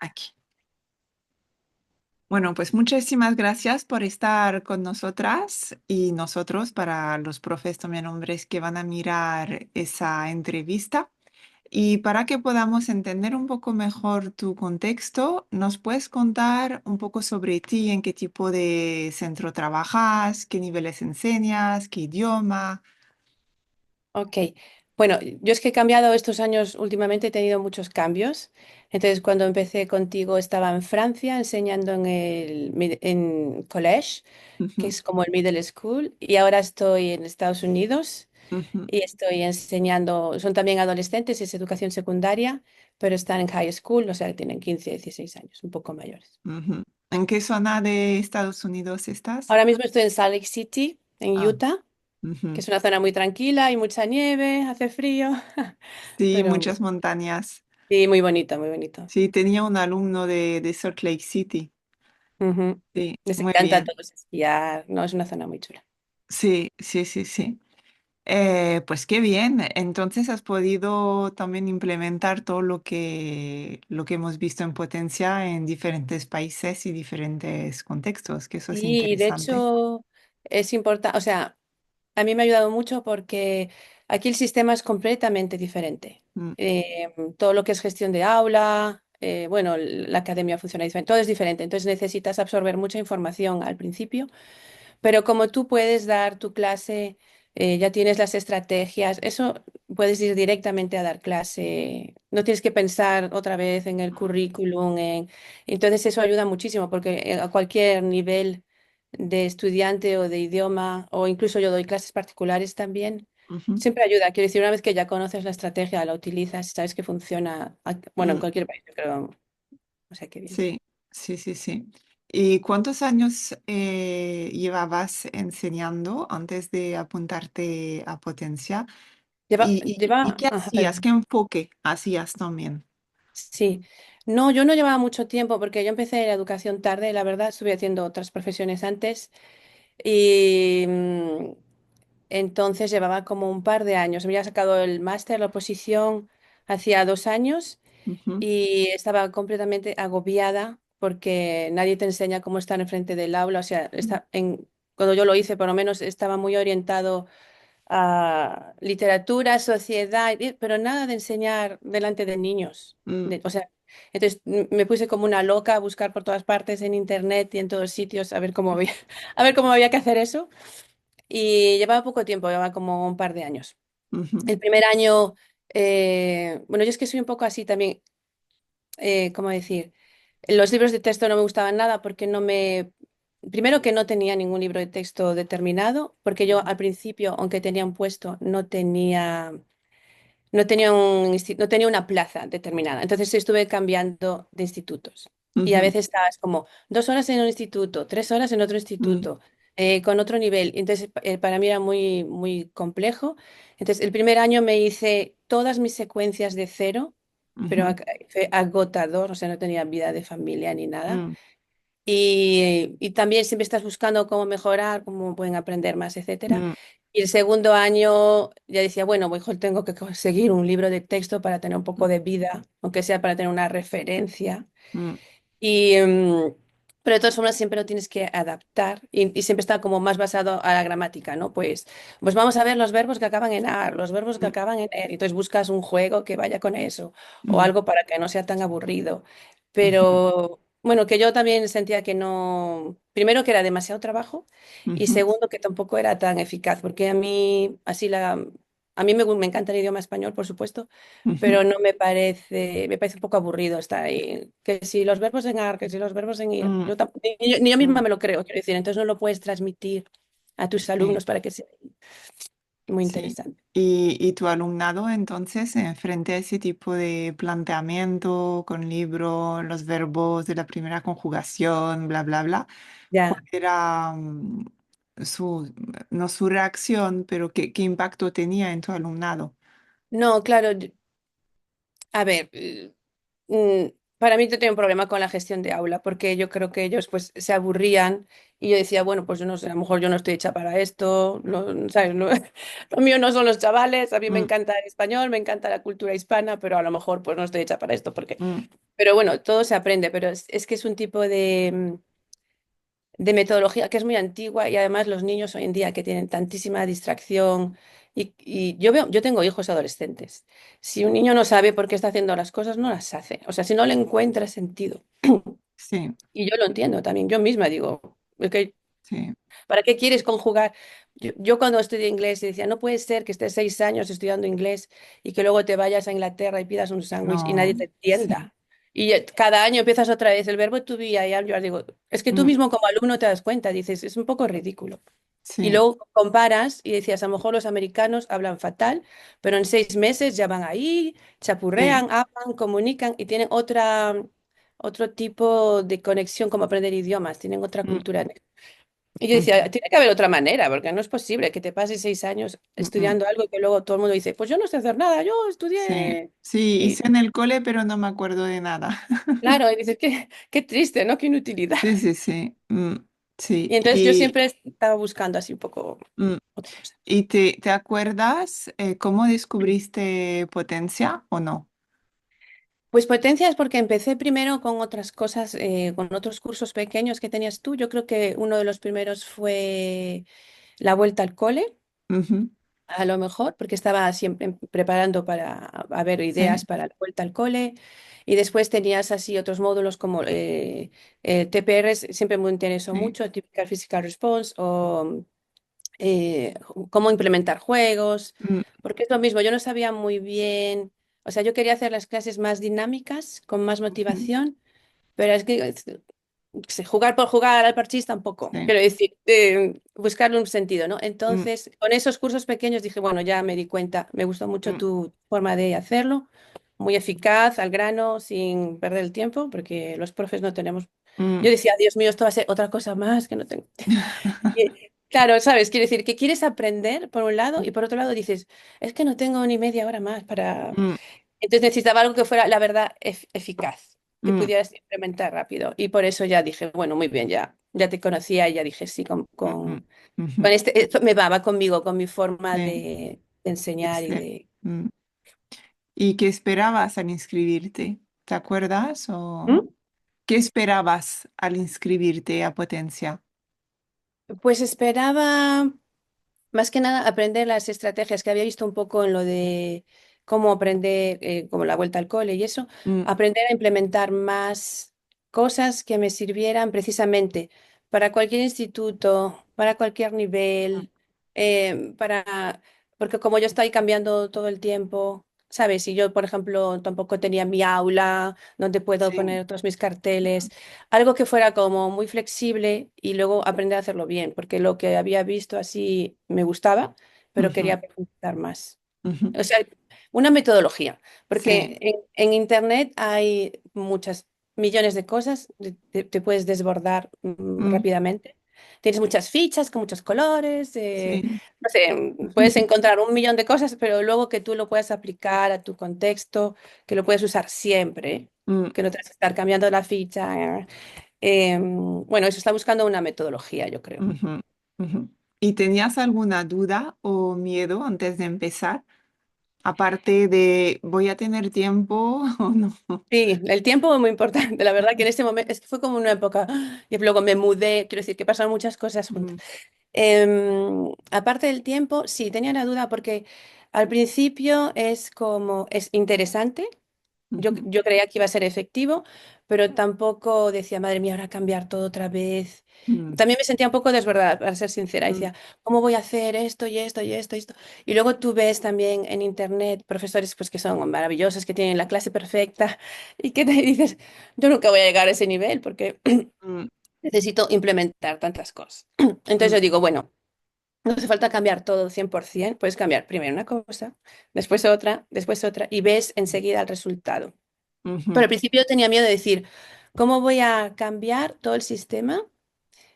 Aquí. Bueno, pues muchísimas gracias por estar con nosotras y nosotros para los profes también hombres que van a mirar esa entrevista. Y para que podamos entender un poco mejor tu contexto, ¿nos puedes contar un poco sobre ti, en qué tipo de centro trabajas, qué niveles enseñas, qué idioma? Ok, bueno, yo es que he cambiado estos años, últimamente he tenido muchos cambios. Entonces, cuando empecé contigo estaba en Francia enseñando en college, que Ujú, es como el middle school, y ahora estoy en Estados Unidos ujú, y estoy enseñando, son también adolescentes, es educación secundaria, pero están en high school, o sea, que tienen 15, 16 años, un poco mayores. ujú. ¿En qué zona de Estados Unidos estás? Ahora mismo estoy en Salt Lake City, en Ah, Utah, que ujú. es una zona muy tranquila, hay mucha nieve, hace frío, Sí, pero muchas montañas. sí, muy bonito, muy bonito. Sí, tenía un alumno de Salt Lake City. Ujú. Sí, Les muy encanta a bien. todos esquiar, no, es una zona muy chula. Sí, sí, sí, sí. Pues qué bien. Entonces has podido también implementar todo lo que hemos visto en Potencia en diferentes países y diferentes contextos, que eso es Y de interesante. hecho es importante, o sea, a mí me ha ayudado mucho porque aquí el sistema es completamente diferente. Mm, Todo lo que es gestión de aula, bueno, la academia funciona diferente, todo es diferente, entonces necesitas absorber mucha información al principio. Pero como tú puedes dar tu clase, ya tienes las estrategias, eso puedes ir directamente a dar clase. No tienes que pensar otra vez en el currículum. Entonces eso ayuda muchísimo porque a cualquier nivel de estudiante o de idioma, o incluso yo doy clases particulares también, ujú, siempre ayuda. Quiero decir, una vez que ya conoces la estrategia, la utilizas, sabes que funciona, bueno, en mm, cualquier país, yo creo, o sea, que bien. sí, sí, sí, sí. ¿Y cuántos años llevabas enseñando antes de apuntarte a Potencia? ¿Y qué Ajá, hacías? ¿Qué enfoque hacías también? sí, no, yo no llevaba mucho tiempo porque yo empecé la educación tarde, la verdad, estuve haciendo otras profesiones antes y entonces llevaba como un par de años. Me había sacado el máster, la oposición, hacía 2 años Ujú, y estaba completamente agobiada porque nadie te enseña cómo estar enfrente del aula. O sea, cuando yo lo hice, por lo menos estaba muy orientado a literatura, sociedad, pero nada de enseñar delante de niños. mm, O sea, entonces me puse como una loca a buscar por todas partes en internet y en todos sitios a ver cómo había, a ver cómo había que hacer eso. Y llevaba poco tiempo, llevaba como un par de años. ujú, El primer año, bueno, yo es que soy un poco así también, ¿cómo decir? Los libros de texto no me gustaban nada porque no me... Primero que no tenía ningún libro de texto determinado, porque yo al principio, aunque tenía un puesto, no tenía una plaza determinada. Entonces estuve cambiando de institutos. Y a ujú, veces estabas como 2 horas en un instituto, 3 horas en otro mm, instituto, con otro nivel. Entonces para mí era muy, muy complejo. Entonces el primer año me hice todas mis secuencias de cero, pero ujú, fue agotador, o sea, no tenía vida de familia ni nada. mm, Y también siempre estás buscando cómo mejorar, cómo pueden aprender más, etcétera. mm, Y el segundo año ya decía, bueno, mejor tengo que conseguir un libro de texto para tener un poco de vida, aunque sea para tener una referencia. mm, Y, pero de todas formas siempre lo tienes que adaptar y siempre está como más basado a la gramática, ¿no? Pues vamos a ver los verbos que acaban en ar, los verbos que mm, acaban en er. Y entonces buscas un juego que vaya con eso o mm, algo para que no sea tan aburrido. ujú, Pero bueno, que yo también sentía que no, primero que era demasiado trabajo y ujú, segundo que tampoco era tan eficaz, porque a mí me encanta el idioma español, por supuesto, ujú, pero no me parece un poco aburrido estar ahí. Que si los verbos en ar, que si los verbos en ir, mm, ni yo misma mm, me lo creo, quiero decir, entonces no lo puedes transmitir a tus sí, alumnos para que sea muy sí. interesante. ¿Y tu alumnado entonces, frente a ese tipo de planteamiento con libro, los verbos de la primera conjugación, bla, bla, bla, cuál Ya. era su, no su reacción, pero qué impacto tenía en tu alumnado? No, claro, a ver, mm, para mí yo tenía un problema con la gestión de aula, porque yo creo que ellos pues se aburrían y yo decía, bueno, pues yo no sé, a lo mejor yo no estoy hecha para esto, ¿sabes? Lo mío no son los chavales, a mí me Mm, encanta el español, me encanta la cultura hispana, pero a lo mejor pues no estoy hecha para esto, porque mm, Pero bueno, todo se aprende, pero es que es un tipo de metodología que es muy antigua y además los niños hoy en día que tienen tantísima distracción y yo veo, yo tengo hijos adolescentes. Si un niño no sabe por qué está haciendo las cosas, no las hace. O sea, si no le encuentra sentido. Sí, Y yo lo entiendo también, yo misma digo, es que sí, ¿para qué quieres conjugar? Yo cuando estudié inglés decía, no puede ser que estés 6 años estudiando inglés y que luego te vayas a Inglaterra y pidas un sándwich y nadie no, te sí, entienda. Y cada año empiezas otra vez el verbo to be, I am, you are. Digo, es que tú mm, mismo como alumno te das cuenta, dices, es un poco ridículo. Y sí, luego comparas y decías, a lo mejor los americanos hablan fatal, pero en 6 meses ya van ahí, sí, chapurrean, hablan, comunican y tienen otro tipo de conexión como aprender idiomas, tienen otra mm, cultura. Y yo ujú, decía, tiene que haber otra manera, porque no es posible que te pases 6 años mm, mm, estudiando algo y que luego todo el mundo dice, pues yo no sé hacer nada, yo sí, estudié. sí, Y hice en el cole, pero no me acuerdo de nada. claro, y dices, qué triste, ¿no? Qué inutilidad. Sí, sí, sí, Y sí, entonces yo siempre estaba buscando así un poco mm, otra cosa. ¿y te acuerdas cómo descubriste Potencia o no? Pues potencia es porque empecé primero con otras cosas, con otros cursos pequeños que tenías tú. Yo creo que uno de los primeros fue la vuelta al cole. Ujú, A lo mejor, porque estaba siempre preparando para a ver sí, ideas para la vuelta al cole. Y después tenías así otros módulos como TPRs, siempre me interesó sí, mucho, Typical Physical Response, o cómo implementar juegos, mm, porque es lo mismo, yo no sabía muy bien, o sea, yo quería hacer las clases más dinámicas, con más ujú, motivación, pero es que jugar por jugar al parchís tampoco. sí, Quiero decir, buscarle un sentido, ¿no? mm, Entonces, con esos cursos pequeños dije, bueno, ya me di cuenta, me gustó mucho mm, tu forma de hacerlo, muy eficaz, al grano, sin perder el tiempo, porque los profes no tenemos. mm, Yo decía, Dios mío, esto va a ser otra cosa más que no tengo. Claro, ¿sabes? Quiere decir que quieres aprender por un lado y por otro lado dices, es que no tengo ni media hora más para. mm, Entonces necesitaba algo que fuera, la verdad, eficaz, que mm, pudieras implementar rápido. Y por eso ya dije, bueno, muy bien, ya te conocía y ya dije, sí, con, mm, mm, con, ujú, con este, esto me va conmigo, con mi forma sí, de enseñar y sí, de. mm. ¿Y qué esperabas al inscribirte? ¿Te acuerdas? ¿O ¿Mm? qué esperabas al inscribirte a Potencia? Pues esperaba. Más que nada, aprender las estrategias que había visto un poco en lo de cómo aprender, como la vuelta al cole y eso, Mm, aprender a implementar más cosas que me sirvieran precisamente para cualquier instituto, para cualquier mm, nivel, porque como yo estoy cambiando todo el tiempo, ¿sabes? Y yo, por ejemplo, tampoco tenía mi aula donde puedo sí, poner todos mis carteles, algo que fuera como muy flexible y luego aprender a hacerlo bien, porque lo que había visto así me gustaba, pero ujú, quería profundizar más. ujú, O sea, una metodología, sí, porque en Internet hay muchas millones de cosas, te puedes desbordar mm, rápidamente. Tienes muchas fichas con muchos colores, sí, no sé, puedes encontrar un millón de cosas, pero luego que tú lo puedas aplicar a tu contexto, que lo puedes usar siempre, mm, que no tienes que estar cambiando la ficha. Bueno, eso está buscando una metodología, yo creo. ujú, ujú. ¿Y tenías alguna duda o miedo antes de empezar? Aparte de, ¿voy a tener tiempo o no? Sí, el tiempo es muy importante. La verdad que en ese momento es que fue como una época y luego me mudé, quiero decir que pasaron muchas cosas juntas. Mm, Aparte del tiempo, sí, tenía la duda porque al principio es interesante. ujú, Yo creía que iba a ser efectivo, pero tampoco decía, madre mía, ahora cambiar todo otra vez. mm, También me sentía un poco desbordada, para ser sincera. mm, Decía, ¿cómo voy a hacer esto y esto y esto y esto? Y luego tú ves también en internet profesores pues, que son maravillosos, que tienen la clase perfecta y que te dices, yo nunca voy a llegar a ese nivel porque mm, necesito implementar tantas cosas. Entonces mm, yo digo, bueno. No hace falta cambiar todo 100%, puedes cambiar primero una cosa, después otra, y ves enseguida el resultado. Pero ujú, al principio yo tenía miedo de decir, ¿cómo voy a cambiar todo el sistema?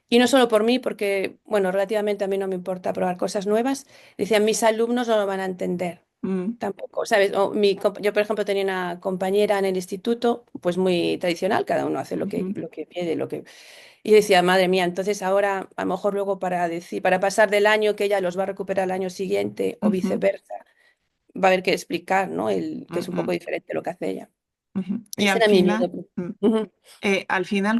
Y no solo por mí, porque, bueno, relativamente a mí no me importa probar cosas nuevas. Decían, mis alumnos no lo van a entender mm, tampoco, ¿sabes? Yo, por ejemplo, tenía una compañera en el instituto, pues muy tradicional, cada uno hace ujú, lo que quiere, lo que. Y decía, madre mía, entonces ahora a lo mejor luego para decir, para pasar del año que ella los va a recuperar el año siguiente o ujú, viceversa, va a haber que explicar, ¿no? Que es un ujú, poco diferente lo que hace ella. Ujú. Y Ese al era mi miedo. final, mm, Ujú.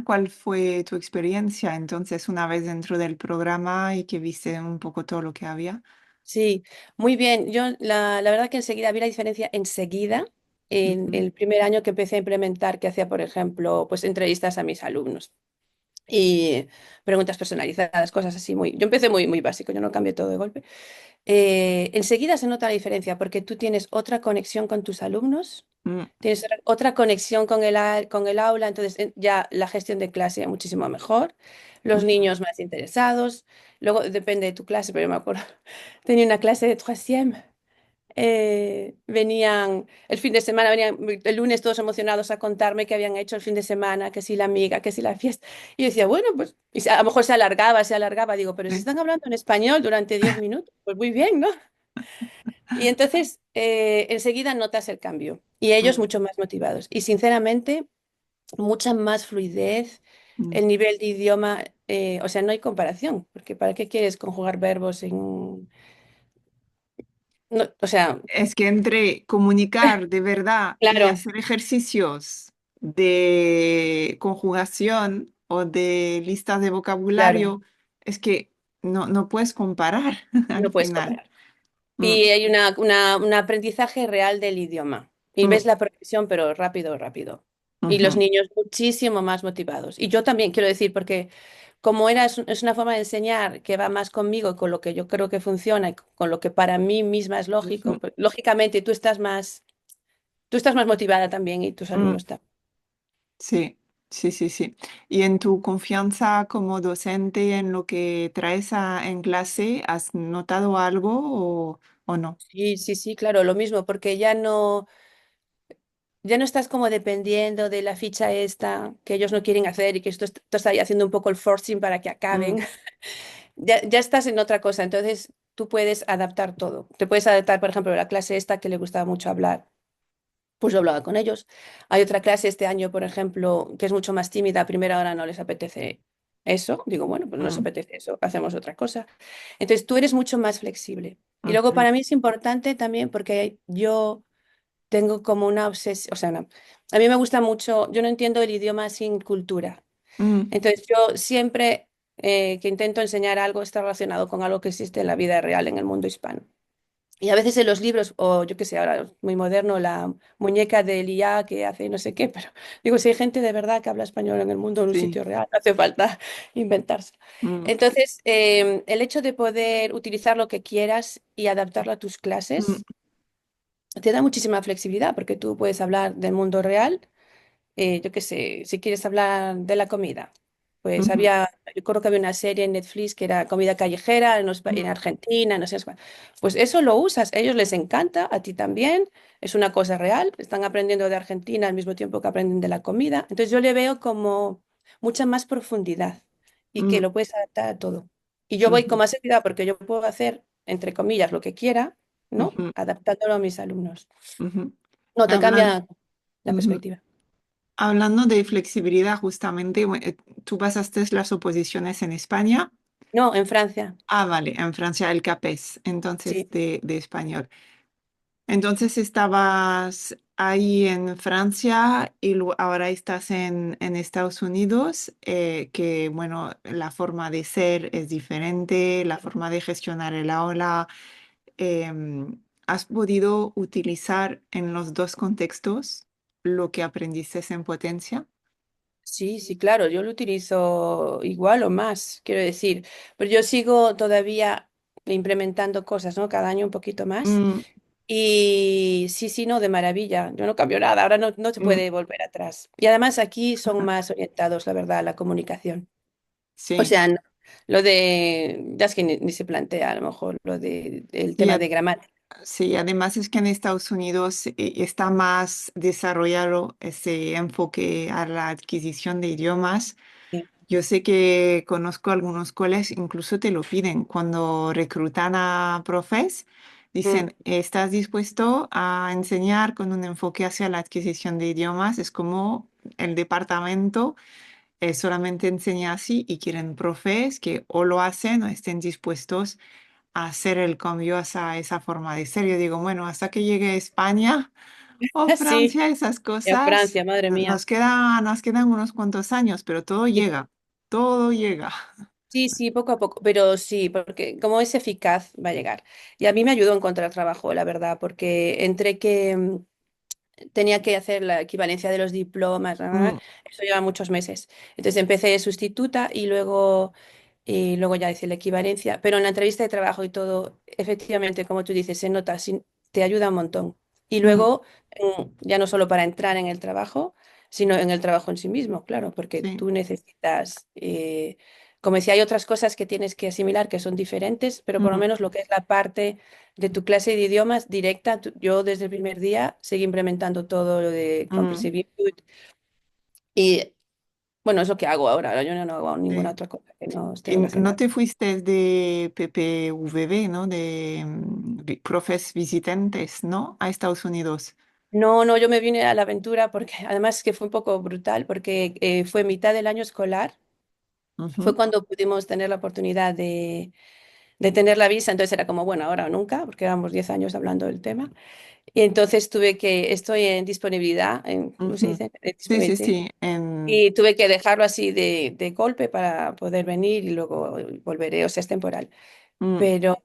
¿cuál fue tu experiencia entonces una vez dentro del programa y que viste un poco todo lo que había? Sí, muy bien. Yo la verdad que enseguida vi la diferencia enseguida en Ujú, el primer año que empecé a implementar, que hacía, por ejemplo, pues entrevistas a mis alumnos y preguntas personalizadas, cosas así muy. Yo empecé muy básico, yo no cambié todo de golpe. Enseguida se nota la diferencia porque tú tienes otra conexión con tus alumnos, mm, tienes otra conexión con con el aula, entonces ya la gestión de clase muchísimo mejor, los ujú. niños más interesados, luego depende de tu clase, pero yo me acuerdo, tenía una clase de troisième, venían el fin de semana, venían el lunes todos emocionados a contarme qué habían hecho el fin de semana, que si la amiga, que si la fiesta. Y yo decía, bueno, pues a lo mejor se alargaba, digo, pero si Sí. están hablando en español durante 10 minutos, pues muy bien, ¿no? Y entonces enseguida notas el cambio y ellos Mm, mucho más motivados. Y sinceramente, mucha más fluidez, mm. el nivel de idioma, o sea, no hay comparación, porque ¿para qué quieres conjugar verbos en... o sea, Es que entre comunicar de verdad y claro, hacer ejercicios de conjugación o de listas de claro, vocabulario, es que no puedes comparar al no puedes final. comparar. Mm, Y hay un aprendizaje real del idioma. Y ves mm, la progresión, pero rápido, rápido. Y los ujú, niños muchísimo más motivados. Y yo también quiero decir, porque como es una forma de enseñar que va más conmigo, con lo que yo creo que funciona y con lo que para mí misma es lógico, ujú, pues, lógicamente tú estás más motivada también y tus mm. alumnos también. Sí, sí, sí, sí. ¿Y en tu confianza como docente en lo que traes en clase, has notado algo o no? Sí, sí, sí, claro, lo mismo, porque ya no estás como dependiendo de la ficha esta que ellos no quieren hacer y que tú estás ahí haciendo un poco el forcing para que acaben. Mm, Ya estás en otra cosa, entonces tú puedes adaptar todo. Te puedes adaptar, por ejemplo, a la clase esta que le gustaba mucho hablar, pues yo hablaba con ellos. Hay otra clase este año, por ejemplo, que es mucho más tímida, a primera hora no les apetece eso. Digo, bueno, pues no les mm, apetece eso, hacemos otra cosa. Entonces tú eres mucho más flexible. Y luego ujú, para mí es importante también porque yo tengo como una obsesión, o sea, a mí me gusta mucho, yo no entiendo el idioma sin cultura. mm, Entonces yo siempre que intento enseñar algo está relacionado con algo que existe en la vida real en el mundo hispano. Y a veces en los libros, o yo qué sé, ahora es muy moderno, la muñeca de IA que hace no sé qué, pero digo, si hay gente de verdad que habla español en el mundo en un sí. sitio real, no hace falta inventarse. Mm, Entonces, el hecho de poder utilizar lo que quieras y adaptarlo a tus mm, clases te da muchísima flexibilidad, porque tú puedes hablar del mundo real, yo qué sé, si quieres hablar de la comida, pues ujú, yo creo que había una serie en Netflix que era comida callejera en mm, Argentina, no sé cuál. Pues eso lo usas, a ellos les encanta, a ti también, es una cosa real, están aprendiendo de Argentina al mismo tiempo que aprenden de la comida. Entonces yo le veo como mucha más profundidad y que mm, lo puedes adaptar a todo. Y yo voy con ujú, más seguridad porque yo puedo hacer, entre comillas, lo que quiera, ¿no? ujú, Adaptándolo a mis alumnos. ujú. No, te Hablan- cambia la ujú. perspectiva. Hablando de flexibilidad, justamente, tú pasaste las oposiciones en España. No, en Francia. Ah, vale, en Francia el CAPES, entonces Sí, de español. Entonces estabas ahí en Francia y ahora estás en Estados Unidos, que bueno, la forma de ser es diferente, la forma de gestionar el aula. ¿Has podido utilizar en los dos contextos lo que aprendiste en Potencia? sí, sí, claro, yo lo utilizo igual o más, quiero decir, pero yo sigo todavía implementando cosas, ¿no? Cada año un poquito más. Mm, Y sí, sí, no, de maravilla. Yo no cambio nada, ahora no se mm, puede volver atrás. Y además aquí son más orientados, la verdad, a la comunicación. O sí. sea, ya es que ni se plantea a lo mejor lo de el Y tema de gramática. sí, además es que en Estados Unidos está más desarrollado ese enfoque a la adquisición de idiomas. Sí. Yo sé que conozco algunos colegios, incluso te lo piden cuando reclutan a profes, Mm, dicen, ¿estás dispuesto a enseñar con un enfoque hacia la adquisición de idiomas? Es como el departamento solamente enseña así y quieren profes que o lo hacen o estén dispuestos hacer el cambio hacia esa forma de ser. Yo digo, bueno, hasta que llegue a España, o Sí, Francia, esas y a cosas. Francia, madre mía. Nos quedan unos cuantos años, pero todo Sí, llega, todo llega. sí, sí, poco a poco, pero sí, porque como es eficaz, va a llegar. Y a mí me ayudó a encontrar trabajo, la verdad, porque entre que tenía que hacer la equivalencia de los diplomas, Mm, eso lleva muchos meses. Entonces empecé de sustituta y luego ya hice la equivalencia, pero en la entrevista de trabajo y todo, efectivamente, como tú dices, se nota, te ayuda un montón. Y mm, luego, ya no solo para entrar en el trabajo, sino en el trabajo en sí mismo, claro, porque sí. tú necesitas, como decía, hay otras cosas que tienes que asimilar que son diferentes, pero por lo Mm, menos lo que es la parte de tu clase de idiomas directa, yo desde el primer día seguí implementando todo lo de mm, Comprehsive Input y bueno, es lo que hago ahora, yo no hago ninguna sí. otra cosa que no esté Y no relacionada. te fuiste de PPVB, ¿no? De profes visitantes, ¿no? A Estados Unidos. No, no, yo me vine a la aventura porque además que fue un poco brutal porque fue mitad del año escolar, fue Ujú, cuando pudimos tener la oportunidad de tener la visa, entonces era como, bueno, ahora o nunca, porque llevamos 10 años hablando del tema. Y entonces estoy en disponibilidad, ¿cómo se ujú. dice? Sí, sí, Disponibility. sí. En, Y tuve que dejarlo así de golpe para poder venir y luego volveré, o sea, es temporal. mm. Pero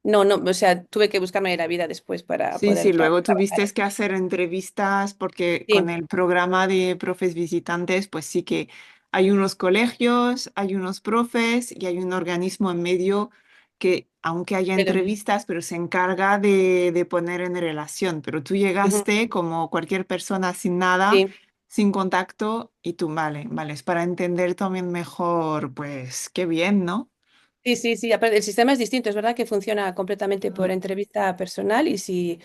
no, no, o sea, tuve que buscarme la vida después para Sí, poder sí, luego tuviste trabajar. que hacer entrevistas porque con Sí, el programa de profes visitantes, pues sí que hay unos colegios, hay unos profes y hay un organismo en medio que, aunque haya pero- entrevistas, pero se encarga de poner en relación. Pero tú ujú, llegaste como cualquier persona sin nada, sí, sin contacto y tú, vale, vale, es para entender también mejor, pues qué bien, ¿no? sí, sí, sí. Aparte, el sistema es distinto, es verdad que funciona completamente por Mm, entrevista personal y si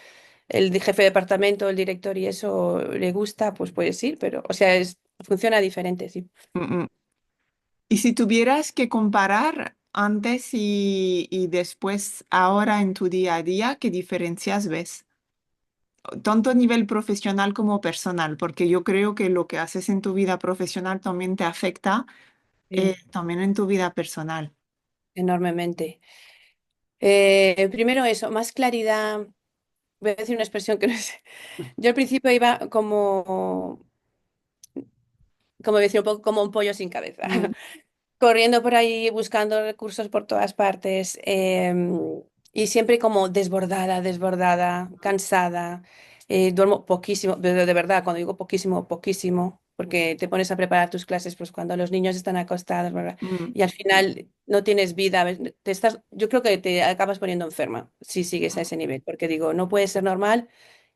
jefe de departamento, el director y eso le gusta, pues puedes ir, pero, o sea, funciona diferente, sí. mm, mm. Y si tuvieras que comparar antes y después, ahora en tu día a día, ¿qué diferencias ves? Tanto a nivel profesional como personal, porque yo creo que lo que haces en tu vida profesional también te afecta Sí, también en tu vida personal. enormemente. Primero eso, más claridad. Voy a decir una expresión que no sé. Yo al principio iba como decir, un poco como un pollo sin cabeza, Mm, corriendo por ahí, buscando recursos por todas partes, y siempre como desbordada, desbordada, cansada. Duermo poquísimo, pero de verdad, cuando digo poquísimo, poquísimo, porque te pones a preparar tus clases pues cuando los niños están acostados, ¿verdad? mm, Y al final no tienes vida, ¿ves? Yo creo que te acabas poniendo enferma si sigues a ese nivel, porque digo, no puede ser normal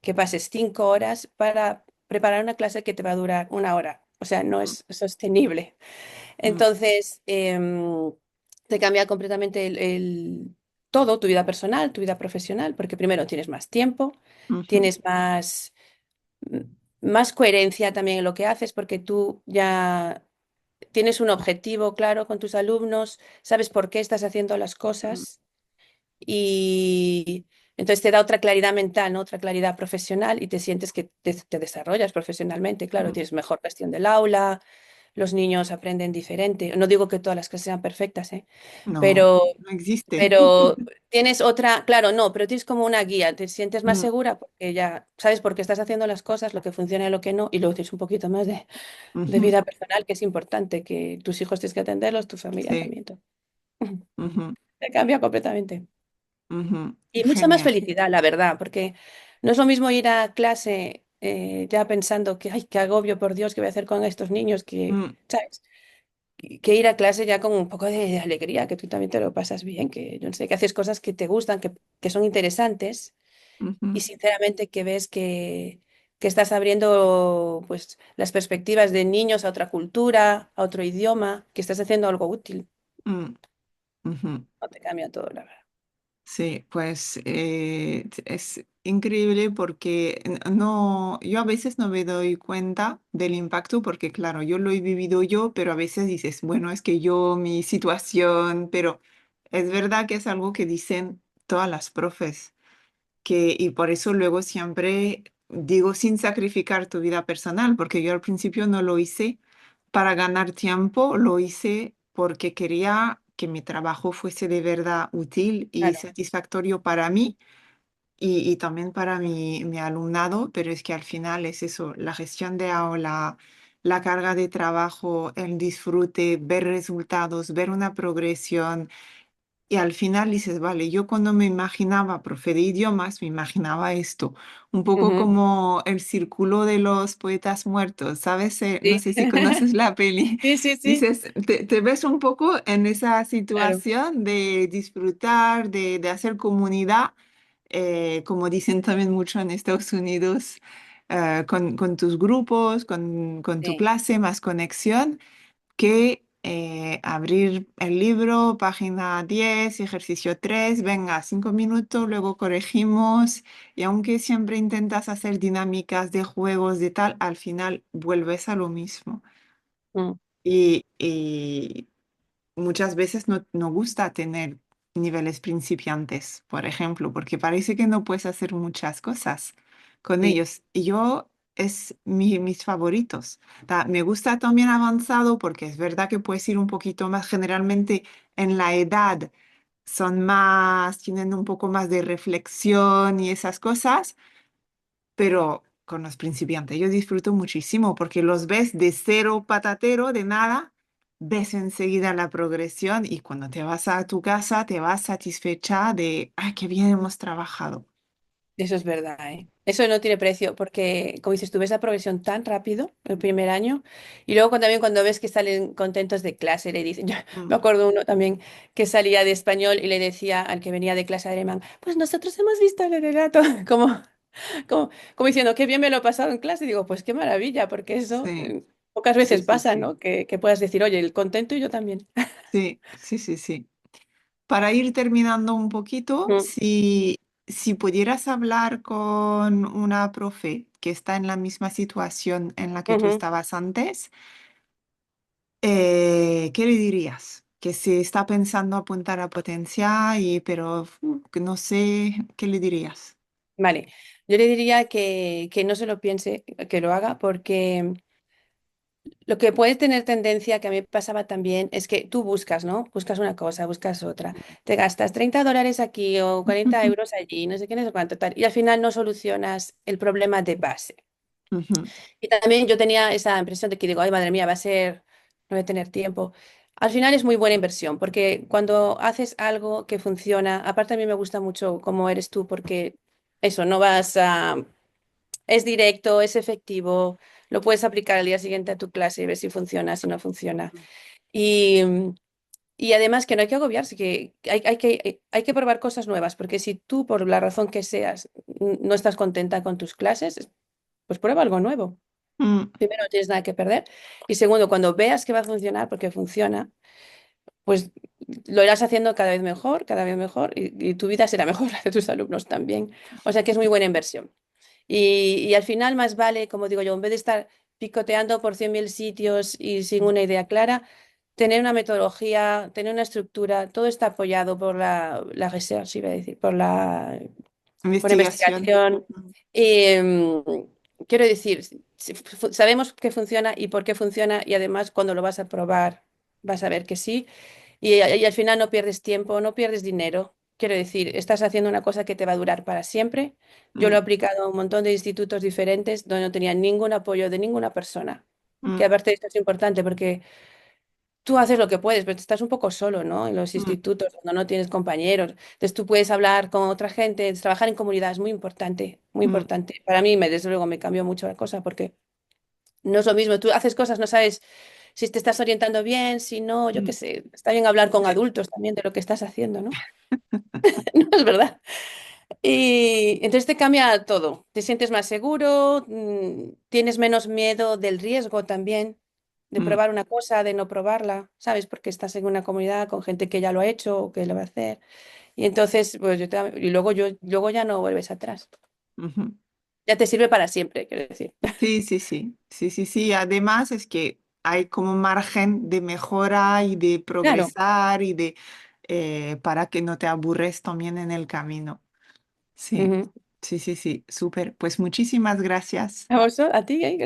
que pases 5 horas para preparar una clase que te va a durar 1 hora. O sea, no mm, es sostenible. mm, Entonces, te cambia completamente todo, tu vida personal, tu vida profesional, porque primero tienes más tiempo, ujú, tienes m- más coherencia también en lo que haces, porque tú ya tienes un objetivo claro con tus alumnos, sabes por qué estás haciendo las mm, cosas y entonces te da otra claridad mental, ¿no? Otra claridad profesional y te sientes que te desarrollas profesionalmente, claro, mm. tienes mejor gestión del aula, los niños aprenden diferente. No digo que todas las clases sean perfectas, ¿eh? No, Pero, no existe. pero tienes otra, claro, no, pero tienes como una guía, te sientes más Mm, segura porque ya sabes por qué estás haciendo las cosas, lo que funciona y lo que no, y luego tienes un poquito más de ujú, vida personal, que es importante, que tus hijos tienes que atenderlos, tu familia sí, también. Todo. ujú, Te cambia completamente. ujú. Y mucha más Genial. felicidad, la verdad, porque no es lo mismo ir a clase ya pensando que, ay, qué agobio, por Dios, ¿qué voy a hacer con estos niños? Mm, ¿Sabes? Que ir a clase ya con un poco de alegría, que tú también te lo pasas bien, que yo no sé, que haces cosas que te gustan, que son interesantes y ujú, sinceramente que ves que estás abriendo pues las perspectivas de niños a otra cultura, a otro idioma, que estás haciendo algo útil. mm, ujú. No te cambia todo, la verdad. Sí, pues es increíble porque no, yo a veces no me doy cuenta del impacto porque claro, yo lo he vivido yo, pero a veces dices, bueno, es que yo, mi situación, pero es verdad que es algo que dicen todas las profes y por eso luego siempre digo sin sacrificar tu vida personal, porque yo al principio no lo hice para ganar tiempo, lo hice porque quería que mi trabajo fuese de verdad útil y Claro, satisfactorio para mí y también para mi alumnado, pero es que al final es eso, la gestión de aula, la carga de trabajo, el disfrute, ver resultados, ver una progresión. Y al final dices, vale, yo cuando me imaginaba profe de idiomas, me imaginaba esto, un poco Ujú. como el círculo de los poetas muertos, ¿sabes? No Sí, sé si conoces la peli. sí, sí, sí, Dices, te ves un poco en esa claro. situación de disfrutar, de hacer comunidad, como dicen también mucho en Estados Unidos, con tus grupos, con tu Sí. clase, más conexión que abrir el libro, página 10 ejercicio 3 venga, 5 minutos, luego corregimos y aunque siempre intentas hacer dinámicas de juegos de tal, al final vuelves a lo mismo. Mm, Y muchas veces no gusta tener niveles principiantes, por ejemplo, porque parece que no puedes hacer muchas cosas con sí, ellos. Y yo es mis favoritos. Me gusta también avanzado porque es verdad que puedes ir un poquito más generalmente en la edad. Son más, tienen un poco más de reflexión y esas cosas, pero con los principiantes yo disfruto muchísimo porque los ves de cero patatero, de nada, ves enseguida la progresión y cuando te vas a tu casa te vas satisfecha de, ay, qué bien hemos trabajado. eso es verdad, ¿eh? Eso no tiene precio porque, como dices, tú ves la progresión tan rápido el primer año y luego también cuando ves que salen contentos de clase, le dicen, yo me Mm, acuerdo uno también que salía de español y le decía al que venía de clase de alemán, pues nosotros hemos visto el relato, como, como diciendo, qué bien me lo he pasado en clase. Y digo, pues qué maravilla, porque eso sí, pocas sí, veces sí, pasa, sí, ¿no? Que puedas decir, oye, el contento y yo también. sí, sí, sí, sí. Para ir terminando un poquito, Mm, si pudieras hablar con una profe que está en la misma situación en la que tú ujú. estabas antes, ¿qué le dirías? Que se está pensando apuntar a potencia y pero que no sé, ¿qué le dirías? Vale, yo le diría que no se lo piense, que lo haga, porque lo que puede tener tendencia, que a mí me pasaba también, es que tú buscas, ¿no? Buscas una cosa, buscas otra. Te gastas $30 aquí o 40 € allí, no sé qué, no sé cuánto tal, y al final no solucionas el problema de base. Ujú, Y también yo tenía esa impresión de que digo, ay, madre mía, va a ser, no voy a tener tiempo. Al final es muy buena inversión, porque cuando haces algo que funciona, aparte a mí me gusta mucho cómo eres tú, porque eso, no vas a... Es directo, es efectivo, lo puedes aplicar al día siguiente a tu clase y ver si funciona, si no funciona. Y, y además que no hay que agobiarse, que hay que probar cosas nuevas, porque si tú, por la razón que seas, no estás contenta con tus clases, pues prueba algo nuevo. mm, Primero, no tienes nada que perder. Y segundo, cuando veas que va a funcionar, porque funciona, pues lo irás haciendo cada vez mejor, y tu vida será mejor, la de tus alumnos también. O sea que es muy buena inversión. Y al final más vale, como digo yo, en vez de estar picoteando por 100.000 sitios y sin una idea clara, tener una metodología, tener una estructura, todo está apoyado por la research, iba a decir, por investigación. investigación. Mm, Y, quiero decir, sabemos que funciona y por qué funciona y además cuando lo vas a probar vas a ver que sí. Y al final no pierdes tiempo, no pierdes dinero. Quiero decir, estás haciendo una cosa que te va a durar para siempre. Yo lo he mm, aplicado a un montón de institutos diferentes donde no tenía ningún apoyo de ninguna persona. Que mm, aparte de esto es importante porque tú haces lo que puedes, pero estás un poco solo, ¿no? En los mm, institutos, cuando no tienes compañeros. Entonces tú puedes hablar con otra gente, trabajar en comunidad es muy importante, muy mm, importante. Para mí, desde luego, me cambió mucho la cosa porque no es lo mismo. Tú haces cosas, no sabes si te estás orientando bien, si no, yo qué mm. sé. Está bien hablar con Sí. adultos también de lo que estás haciendo, ¿no? No es verdad. Y entonces te cambia todo. Te sientes más seguro, tienes menos miedo del riesgo también, de Mm, probar una cosa, de no probarla, ¿sabes? Porque estás en una comunidad con gente que ya lo ha hecho o que lo va a hacer. Y entonces, pues y luego ya no vuelves atrás. ujú. Ya te sirve para siempre, quiero decir. Sí, sí, sí, sí, sí, sí. Además es que hay como margen de mejora y de Claro. progresar y de para que no te aburres también en el camino. Sí, Ujú. sí, sí, sí, súper. Pues muchísimas gracias. A ti, ¿eh?